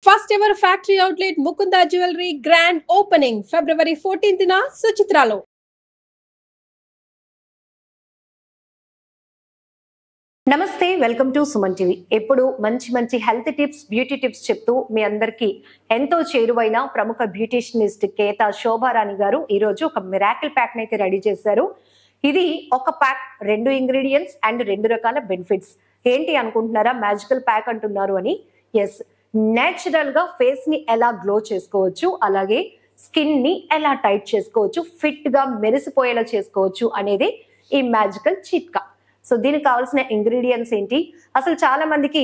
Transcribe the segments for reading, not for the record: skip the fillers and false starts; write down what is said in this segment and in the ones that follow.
First ever factory outlet Mukunda Jewelry grand opening February 14th na Suchitralo. నమస్తే welcome to Suman TV. ఎప్పుడు మంచి మంచి health tips beauty tips చెప్తూ మీ అందరికీ ఎంతో చేరువైన ప్రముఖ బ్యూటిషనిస్ట్ కేతా శోభారాణి గారు ఈరోజు ఒక మిరాకిల్ ప్యాక్ అయితే రెడీ చేశారు. ఇది ఒక ప్యాక్ 2 ఇంగ్రీడియంట్స్ అండ్ 2 రకాల బెనిఫిట్స్. ఏంటి అనుకుంటున్నారా, మ్యాజికల్ ప్యాక్ అంటున్నారు అని? ఎస్, నేచురల్ గా ఫేస్ ని ఎలా గ్లో చేసుకోవచ్చు, అలాగే స్కిన్ ని ఎలా టైట్ చేసుకోవచ్చు, ఫిట్ గా మెరిసిపోయేలా చేసుకోవచ్చు అనేది ఈ మ్యాజికల్ చిట్కా. సో దీనికి కావాల్సిన ఇంగ్రీడియంట్స్ ఏంటి, అసలు చాలా మందికి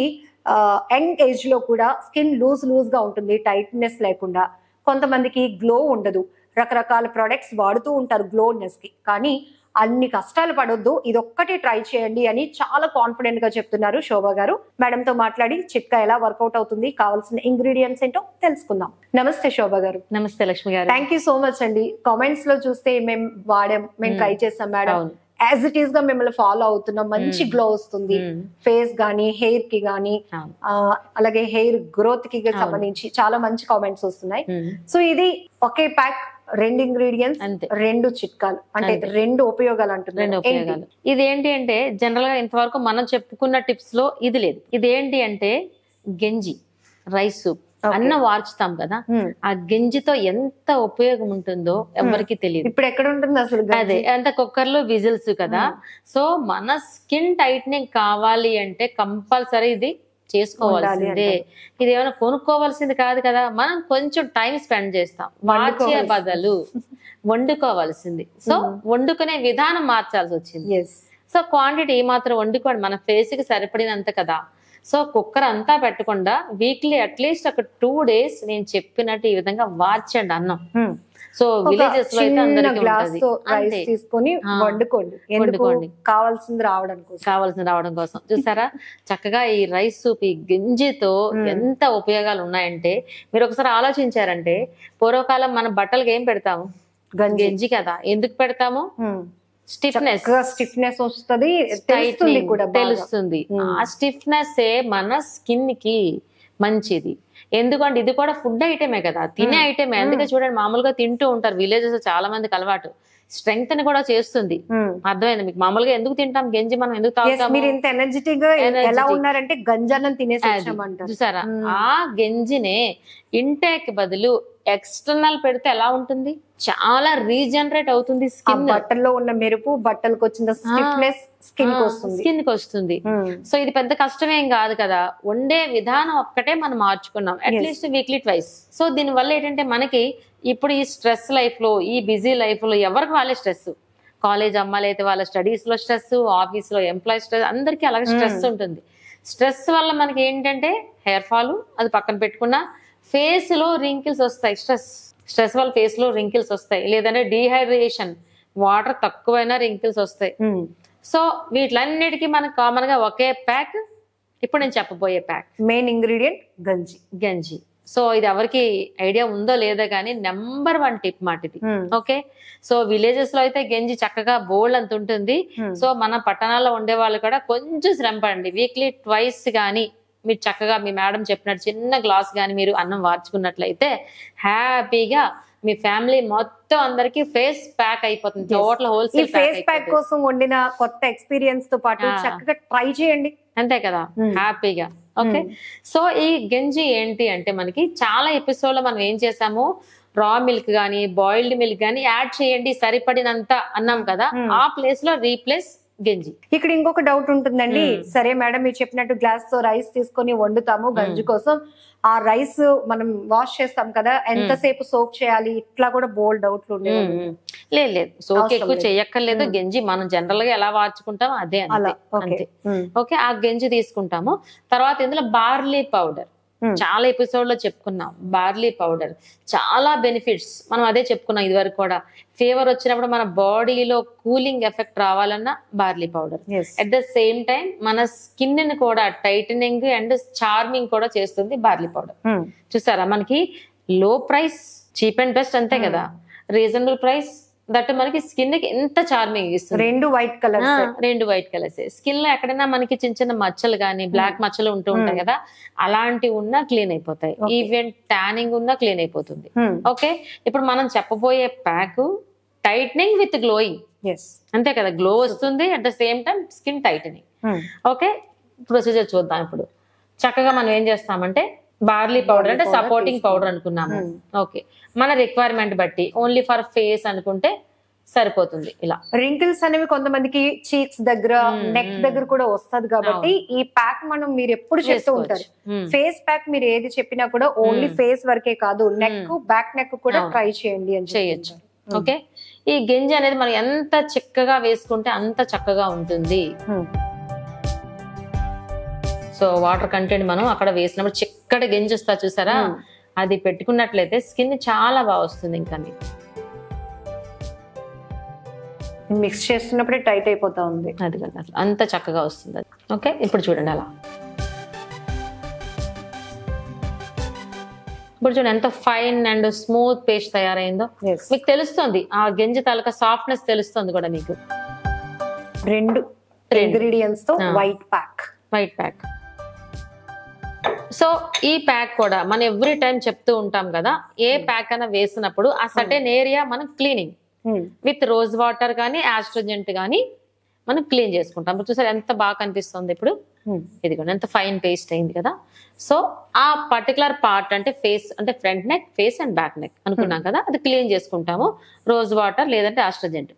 యంగ్ ఏజ్ లో కూడా స్కిన్ లూజ్ గా ఉంటుంది, టైట్నెస్ లేకుండా. కొంతమందికి గ్లో ఉండదు, రకరకాల ప్రొడక్ట్స్ వాడుతూ ఉంటారు గ్లోనెస్ కి, కానీ అన్ని కష్టాలు పడొద్దు, ఇది ఒక్కటి ట్రై చేయండి అని చాలా కాన్ఫిడెంట్ గా చెప్తున్నారు శోభా గారు. మేడం తో మాట్లాడి చిట్కా ఎలా వర్కౌట్ అవుతుంది, కావాల్సిన ఇంగ్రీడియంట్స్ ఏంటో తెలుసుకుందాం. నమస్తే శోభా గారు. నమస్తే లక్ష్మి గారు. థ్యాంక్ యూ సో మచ్ అండి. కామెంట్స్ లో చూస్తే మేము వాడాం, మేము ట్రై చేసాం మేడం, యాజ్ ఇట్ ఈస్ గా మిమ్మల్ని ఫాలో అవుతున్నాం, మంచి గ్లో వస్తుంది ఫేస్ గానీ హెయిర్ కి గానీ, అలాగే హెయిర్ గ్రోత్ కి సంబంధించి చాలా మంచి కామెంట్స్ వస్తున్నాయి. సో ఇది ఒకే ప్యాక్, 2 ఇంగ్రీడియంట్స్, 2 చిట్కాలు, అంటే 2 ఉపయోగాలు అంటున్నారు. ఇది ఏంటి అంటే జనరల్ గా ఇంతవరకు మనం చెప్పుకున్న టిప్స్ లో ఇది లేదు. ఇది ఏంటి అంటే గంజి రైస్ సూప్ అన్నం వార్చుతాం కదా, ఆ గంజితో ఎంత ఉపయోగం ఉంటుందో ఎవరికి తెలియదు. ఇప్పుడు ఎక్కడ ఉంటుంది అసలు? అదే అంత కుక్కర్ లో విజిల్స్ కదా. సో మన స్కిన్ టైట్నింగ్ కావాలి అంటే కంపల్సరీ ఇది చేసుకోవాల్సిందే. ఇది ఏమైనా కొనుక్కోవాల్సింది కాదు కదా, మనం కొంచెం టైం స్పెండ్ చేస్తాం. వార్చే బదులు వండుకోవాల్సింది. సో వండుకునే విధానం మార్చాల్సి వచ్చింది. సో క్వాంటిటీ మాత్రం వండుకోండి, మన ఫేస్ కి సరిపడినంత కదా. సో కుక్కర్ అంతా పెట్టకుండా వీక్లీ అట్లీస్ట్ ఒక 2 days నేను చెప్పినట్టు ఈ విధంగా వార్చండి అన్నం. సో విలేజెస్ లో అయితే అందరికీ వండుకోండి, కావాల్సింది రావడం కోసం. చూసారా చక్కగా ఈ రైస్ సూప్, ఈ గంజితో ఎంత ఉపయోగాలు ఉన్నాయంటే మీరు ఒకసారి ఆలోచించారంటే, పూర్వకాలం మన బట్టలకి ఏం పెడతాము? గంజి కదా. ఎందుకు పెడతాము? స్టిఫ్నెస్ వస్తుంది, తెలుస్తుంది. ఆ స్టిఫ్నెస్ మన స్కిన్ కి మంచిది. ఎందుకంటే ఇది కూడా ఫుడ్ ఐటమే కదా, తినే ఐటమే. అందుకే చూడండి మామూలుగా తింటూ ఉంటారు విలేజెస్ చాలా మందికి అలవాటు. స్ట్రెంగ్త్ ని కూడా చేస్తుంది. అర్థమైంది మీకు? మామూలుగా ఎందుకు తింటాం గంజి, మనం ఎందుకు తాగుతాం? మీరు ఇంత ఎనర్జెటిక్ గా ఎలా ఉన్నారంటే గంజానం తినేసామంటారు. చూసారా, ఆ గంజినే ఇంటేక్ బదులు ఎక్స్టర్నల్ పెడితే ఎలా ఉంటుంది? చాలా రీజనరేట్ అవుతుంది స్కిన్. బట్టల్లో ఉన్న మెరుపు బట్టలకు వచ్చిన స్టిఫ్నెస్ స్కిన్ కి వస్తుంది. సో ఇది పెద్ద కష్టమేం కాదు కదా. వండే విధానం ఒక్కటే మనం మార్చుకున్నాం, అట్లీస్ట్ వీక్లీ ట్వైస్. సో దీని వల్ల ఏంటంటే మనకి ఇప్పుడు ఈ స్ట్రెస్ లైఫ్ లో, ఈ బిజీ లైఫ్ లో ఎవరికి వాళ్ళే స్ట్రెస్. కాలేజ్ అమ్మాయిలు అయితే వాళ్ళ స్టడీస్ లో స్ట్రెస్, ఆఫీస్ లో ఎంప్లాయీ స్ట్రెస్, అందరికీ అలాగే స్ట్రెస్ ఉంటుంది. స్ట్రెస్ వల్ల మనకి ఏంటంటే హెయిర్ ఫాల్, అది పక్కన పెట్టుకున్నా ఫేస్ లో రింకిల్స్ వస్తాయి. స్ట్రెస్ వల్ల ఫేస్ లో రింకిల్స్ వస్తాయి, లేదంటే డీహైడ్రేషన్, వాటర్ తక్కువైనా రింకిల్స్ వస్తాయి. సో వీటిలన్నిటికీ మనకు కామన్ గా ఒకే ప్యాక్. ఇప్పుడు నేను చెప్పబోయే ప్యాక్ మెయిన్ ఇంగ్రీడియంట్ గంజి. సో ఇది ఎవరికి ఐడియా ఉందో లేదో కానీ నెంబర్ 1 టిప్ మాట ఇది. ఓకే, సో విలేజెస్ లో అయితే గంజి చక్కగా బోల్డ్ అంత ఉంటుంది. సో మన పట్టణాల్లో ఉండే వాళ్ళు కూడా కొంచెం శ్రమ పడండి, వీక్లీ ట్వైస్ కానీ మీరు చక్కగా మీ మేడం చెప్పినట్టు చిన్న గ్లాస్ కానీ మీరు అన్నం వార్చుకున్నట్లయితే హ్యాపీగా మీ ఫ్యామిలీ మొత్తం అందరికి ఫేస్ ప్యాక్ అయిపోతుంది. టోటల్ హోల్సేల్ ఫేస్ ప్యాక్ కోసం వండిన కొత్త ఎక్స్పీరియన్స్ తో పాటు చక్కగా ట్రై చేయండి, అంతే కదా, హ్యాపీగా. ఓకే, సో ఈ గంజి ఏంటి అంటే మనకి చాలా ఎపిసోడ్ లో మనం ఏం చేసాము, రా మిల్క్ గానీ బాయిల్డ్ మిల్క్ గానీ యాడ్ చేయండి సరిపడినంత అన్నాం కదా, ఆ ప్లేస్ లో రీప్లేస్ గంజి. ఇక్కడ ఇంకొక డౌట్ ఉంటుందండి. సరే మేడం మీరు చెప్పినట్టు గ్లాస్ తో రైస్ తీసుకొని వండుతాము గంజి కోసం, ఆ రైస్ మనం వాష్ చేస్తాం కదా, ఎంతసేపు సోక్ చేయాలి, ఇట్లా కూడా బోల్డ్ డౌట్లు ఉండేవి. లేదు, సోక్ ఎక్కువ చేయక్కర్లేదు. గంజి మనం జనరల్ గా ఎలా వార్చుకుంటాం అదే అంతే. ఓకే, ఆ గంజి తీసుకుంటాము. తర్వాత ఇందులో బార్లీ పౌడర్, చాలా ఎపిసోడ్ లో చెప్పుకున్నాం. బార్లీ పౌడర్ చాలా బెనిఫిట్స్, మనం అదే చెప్పుకున్నాం ఇది వరకు కూడా. ఫీవర్ వచ్చినప్పుడు మన బాడీలో కూలింగ్ ఎఫెక్ట్ రావాలన్నా barley powder. At the same time మన స్కిన్ ని కూడా టైటనింగ్ అండ్ చార్మింగ్ కూడా చేస్తుంది బార్లీ పౌడర్. చూసారా, మనకి లో ప్రైస్, చీప్ అండ్ బెస్ట్, అంతే కదా. రీజనబుల్ ప్రైస్, దట్ మనకి స్కిన్ కి ఎంత చార్మింగ్ ఇస్తుంది. రెండు వైట్ కలర్స్, రెండు వైట్ కలర్స్. స్కిన్ లో ఎక్కడైనా మనకి చిన్న చిన్న మచ్చలు గానీ బ్లాక్ మచ్చలు ఉంటూ ఉంటాయి కదా, అలాంటివి ఉన్నా క్లీన్ అయిపోతాయి. ఈవెన్ ట్యానింగ్ ఉన్నా క్లీన్ అయిపోతుంది. ఓకే, ఇప్పుడు మనం చెప్పబోయే ప్యాక్ టైట్నింగ్ విత్ గ్లోయింగ్. అంతే కదా, గ్లో వస్తుంది, at the same time skin titling. Okay, procedure చూద్దాం. ఇప్పుడు చక్కగా మనం ఏం చేస్తామంటే బార్లీ పౌడర్ అంటే సపోర్టింగ్ పౌడర్ అనుకున్నాము. ఓకే, మన రిక్వైర్మెంట్ బట్టి ఓన్లీ ఫర్ ఫేస్ అనుకుంటే సరిపోతుంది. ఇలా రింకిల్స్ అనేవి కొంతమందికి చీక్స్ దగ్గర, నెక్ దగ్గర కూడా వస్తుంది కాబట్టి ఈ ప్యాక్ మనం మీరు ఎప్పుడు చెప్తూ ఉంటారు. ఫేస్ ప్యాక్ మీరు ఏది చెప్పినా కూడా ఓన్లీ ఫేస్ వరకే కాదు, నెక్, బ్యాక్ నెక్ కూడా ట్రై చేయండి అని చేయొచ్చు. ఓకే, ఈ గింజ అనేది మనం ఎంత చిక్కగా వేసుకుంటే అంత చక్కగా ఉంటుంది. సో వాటర్ కంటెంట్ మనం అక్కడ వేసినప్పుడు చిక్కటి గింజ వస్తా చూసారా, అది పెట్టుకున్నట్లయితే స్కిన్ చాలా బాగా వస్తుంది. ఇంకా మిక్స్ చేస్తున్నప్పుడే టైట్ అయిపోతా ఉంది, అది కదా, అంత చక్కగా వస్తుంది అది. ఓకే, ఇప్పుడు చూడండి అలా. ఇప్పుడు చూడండి ఎంత ఫైన్ అండ్ స్మూత్ పేస్ట్ తయారైందో. మీకు తెలుస్తుంది ఆ గింజ తాలూకా సాఫ్ట్నెస్ తెలుస్తుంది కూడా మీకు. రెండు ఇంగ్రీడియంట్స్ తో వైట్ ప్యాక్. సో ఈ ప్యాక్ కూడా మనం ఎవ్రీ టైం చెప్తూ ఉంటాం కదా, ఏ ప్యాక్ అయినా వేసినప్పుడు ఆ సర్టెన్ ఏరియా మనం క్లీనింగ్ విత్ రోజ్ వాటర్ గానీ ఆస్ట్రోజెంట్ గానీ మనం క్లీన్ చేసుకుంటాం. చూసారు ఎంత బాగా కనిపిస్తుంది ఇప్పుడు. ఇది కూడా ఎంత ఫైన్ పేస్ట్ అయింది కదా. సో ఆ పర్టికులర్ పార్ట్ అంటే ఫేస్ అంటే front neck, face and back neck అనుకున్నాం కదా, అది క్లీన్ చేసుకుంటాము రోజ్ వాటర్ లేదంటే ఆస్ట్రోజెంట్.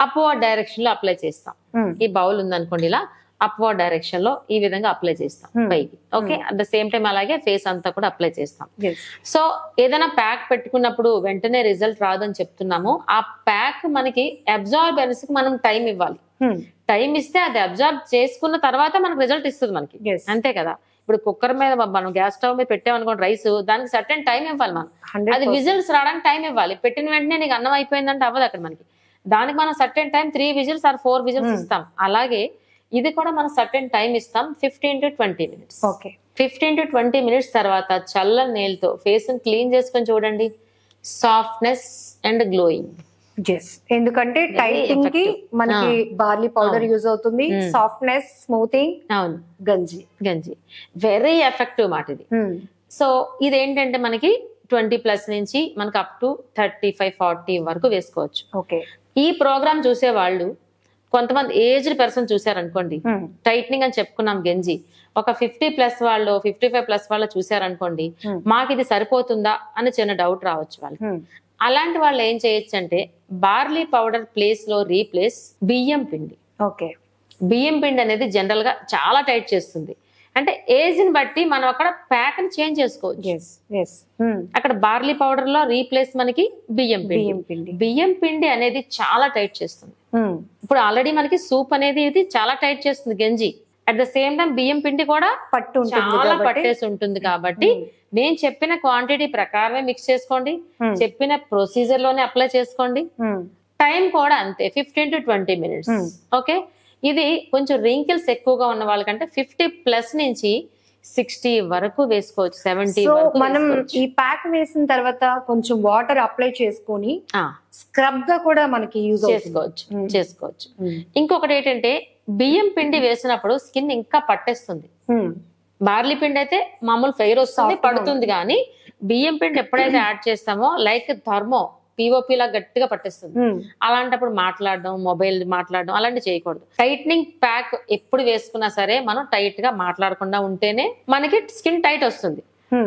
అప్వర్డ్ డైరెక్షన్ లో అప్లై చేస్తాం. ఈ బౌల్ ఉందనుకోండి, ఇలా అప్వర్డ్ డైరెక్షన్ లో ఈ విధంగా అప్లై చేస్తాం పైకి. Okay, at the same time అలాగే ఫేస్ అంతా కూడా అప్లై చేస్తాం. సో ఏదైనా ప్యాక్ పెట్టుకున్నప్పుడు వెంటనే రిజల్ట్ రాదని చెప్తున్నాము. ఆ ప్యాక్ మనకి అబ్జార్బెన్స్ కి మనం టైం ఇవ్వాలి. టైం ఇస్తే అది అబ్జార్బ్ చేసుకున్న తర్వాత మనకు రిజల్ట్ ఇస్తుంది మనకి, అంతే కదా. ఇప్పుడు కుక్కర్ మీద మనం గ్యాస్ స్టవ్ మీద పెట్టామనుకోండి రైస్, దానికి సర్టెన్ టైం ఇవ్వాలి మనం. అది విజిల్స్ రావడానికి టైం ఇవ్వాలి. పెట్టిన వెంటనే నీకు అన్నం అయిపోయిందంటే అవ్వదు అక్కడ మనకి. దానికి మనం certain time 3 whistles or 4 whistles ఇస్తాం. అలాగే ఇది కూడా మనం సర్టెన్ టైం ఇస్తాం, 15 to 20 minutes. 15 to 20 minutes తర్వాత చల్లని నీళ్ళతో ఫేస్ క్లీన్ చేసుకొని చూడండి, సాఫ్ట్నెస్ అండ్ గ్లోయింగ్. ఎందుకంటే టైటింగ్ కి మనకి బార్లీ పౌడర్ యూజ్ అవుతుంది, సాఫ్ట్నెస్, స్మూతింగ్. అవును, గంజి వెరీ ఎఫెక్టివ్ మాట ఇది. సో ఇదేంటంటే మనకి 20+ నుంచి మనకి అప్ టు 35-40 వరకు వేసుకోవచ్చు. ఈ ప్రోగ్రామ్ చూసే వాళ్ళు కొంతమంది ఏజ్డ్ పర్సన్ చూసారనుకోండి, టైట్నింగ్ అని చెప్పుకున్నాం గంజి, ఒక 50+ వాళ్ళు 55+ వాళ్ళు చూసారనుకోండి, మాకు ఇది సరిపోతుందా అని చిన్న డౌట్ రావచ్చు వాళ్ళకి. అలాంటి వాళ్ళు ఏం చేయొచ్చు అంటే బార్లీ పౌడర్ ప్లేస్ లో రీప్లేస్ బియ్యం పిండి. బియ్యం పిండి అనేది జనరల్ గా చాలా టైట్ చేస్తుంది. అంటే ఏజ్ ని బట్టి మనం అక్కడ ప్యాక్ ని చేంజ్ చేసుకోవచ్చు. అక్కడ బార్లీ పౌడర్ లో రీప్లేస్ మనకి బియ్యం పిండి. బియ్యం పిండి అనేది చాలా టైట్ చేస్తుంది. ఇప్పుడు ఆల్రెడీ మనకి సూప్ అనేది ఇది చాలా టైట్ చేస్తుంది గంజి. అట్ ద సేమ్ టైం బియ్యం పిండి కూడా చాలా పట్టేసి ఉంటుంది. కాబట్టి నేను చెప్పిన క్వాంటిటీ ప్రకారమే మిక్స్ చేసుకోండి, చెప్పిన ప్రొసీజర్ లోనే అప్లై చేసుకోండి. టైం కూడా అంతే, 15 to 20 minutes. ఓకే, ఇది కొంచెం రింకిల్స్ ఎక్కువగా ఉన్న వాళ్ళకంటే 50+ నుంచి 60 వరకు వేసుకోవచ్చు, 70 వరకు. మనం ఈ ప్యాక్ వేసిన తర్వాత కొంచెం వాటర్ అప్లై చేసుకొని స్క్రబ్ గా కూడా మనకి యూజ్ చేసుకోవచ్చు. ఇంకొకటి ఏంటంటే బియ్యం పిండి వేసినప్పుడు స్కిన్ ఇంకా పట్టేస్తుంది. బార్లీ పిండి అయితే మామూలు ఫెయిర్ వస్తుంది, పడుతుంది. కానీ బియ్యం పిండి ఎప్పుడైతే యాడ్ చేస్తామో లైక్ థర్మో పిఓపి లా గట్టిగా పట్టేస్తుంది. అలాంటప్పుడు మాట్లాడడం, మొబైల్ మాట్లాడడం అలాంటివి చేయకూడదు. టైట్నింగ్ ప్యాక్ ఎప్పుడు వేసుకున్నా సరే మనం టైట్ గా మాట్లాడకుండా ఉంటేనే మనకి స్కిన్ టైట్ వస్తుంది.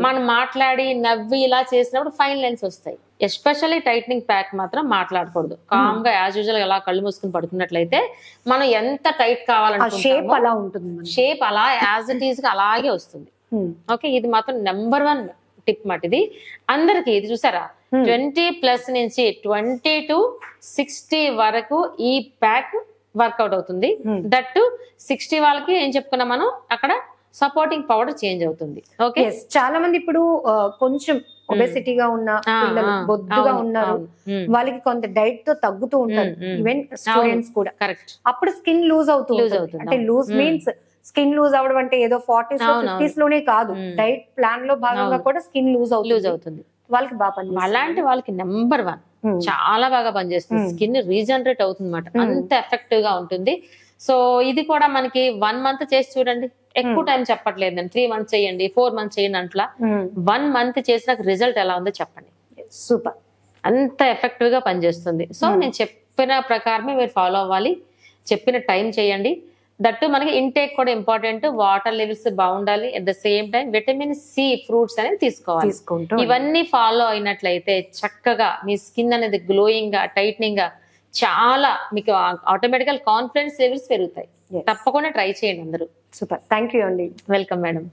మనం మాట్లాడి నవ్వి ఇలా చేసినప్పుడు ఫైన్ లైన్స్ వస్తాయి. ఎస్పెషల్లీ టైట్నింగ్ ప్యాక్ మాత్రం మాట్లాడకూడదు. కామ్ గా యాజ్ యూజువల్ ఎలా కళ్ళు మూసుకుని పడుకున్నట్లయితే మనం ఎంత టైట్ కావాలంటే షేప్ అలా యాజ్ ఇట్ ఈజ్ గా అలాగే వస్తుంది. ఓకే, ఇది మాత్రం నెంబర్ 1 టిప్ మాట. ఇది అందరికి ఇది చూసారా, 20+ నుంచి 20 to 60 వరకు ఈ ప్యాక్ వర్కౌట్ అవుతుంది. దట్ 60 వాళ్ళకి ఏం చెప్పుకున్నాం మనం, అక్కడ సపోర్టింగ్ పౌడర్ చేంజ్ అవుతుంది. ఓకే, చాలా మంది ఇప్పుడు కొంచెం ఒబెసిటీగా ఉన్న పిల్లలు, బొద్దుగా ఉన్నారు, వాళ్ళకి కొంత డైట్ తో తగ్గుతూ ఉంటారు. ఈవెన్ స్టూడెంట్స్ కూడా. అప్పుడు స్కిన్ లూజ్ అవుతుంది. అంటే లూజ్ మీన్స్ స్కిన్ లూజ్ అవడం అంటే ఏదో 40s 50s లోనే కాదు, డైట్ ప్లాన్ లో భాగంగా కూడా స్కిన్ లూజ్ అవుతుంది. వాళ్ళకి బాగా పని. అలాంటి వాళ్ళకి నెంబర్ 1 చాలా బాగా పనిచేస్తుంది. స్కిన్ రీజనరేట్ అవుతుంది అనమాట, అంత ఎఫెక్టివ్ గా ఉంటుంది. సో ఇది కూడా మనకి 1 మంత్ చేసి చూడండి. ఎక్కువ టైం చెప్పట్లేదు నేను, 3 మంత్స్ చేయండి, 4 మంత్స్ చేయండి అట్లా. 1 మంత్ చేసిన రిజల్ట్ ఎలా ఉందో చెప్పండి. సూపర్, అంత ఎఫెక్టివ్ గా పనిచేస్తుంది. సో నేను చెప్పిన ప్రకారమే మీరు ఫాలో అవ్వాలి, చెప్పిన టైం చేయండి. దట్టు మనకి ఇంటేక్ కూడా ఇంపార్టెంట్, వాటర్ లెవెల్స్ బాగుండాలి, at the same time vitamin C fruits అనేది తీసుకోవాలి. ఇవన్నీ ఫాలో అయినట్లయితే చక్కగా మీ స్కిన్ అనేది గ్లోయింగ్ గా, టైట్నింగ్ గా, చాలా మీకు ఆటోమేటికల్ కాన్ఫిడెన్స్ లెవెల్స్ పెరుగుతాయి. తప్పకుండా ట్రై చేయండి అందరూ. సూపర్, థ్యాంక్ యూ అండి. Welcome madam.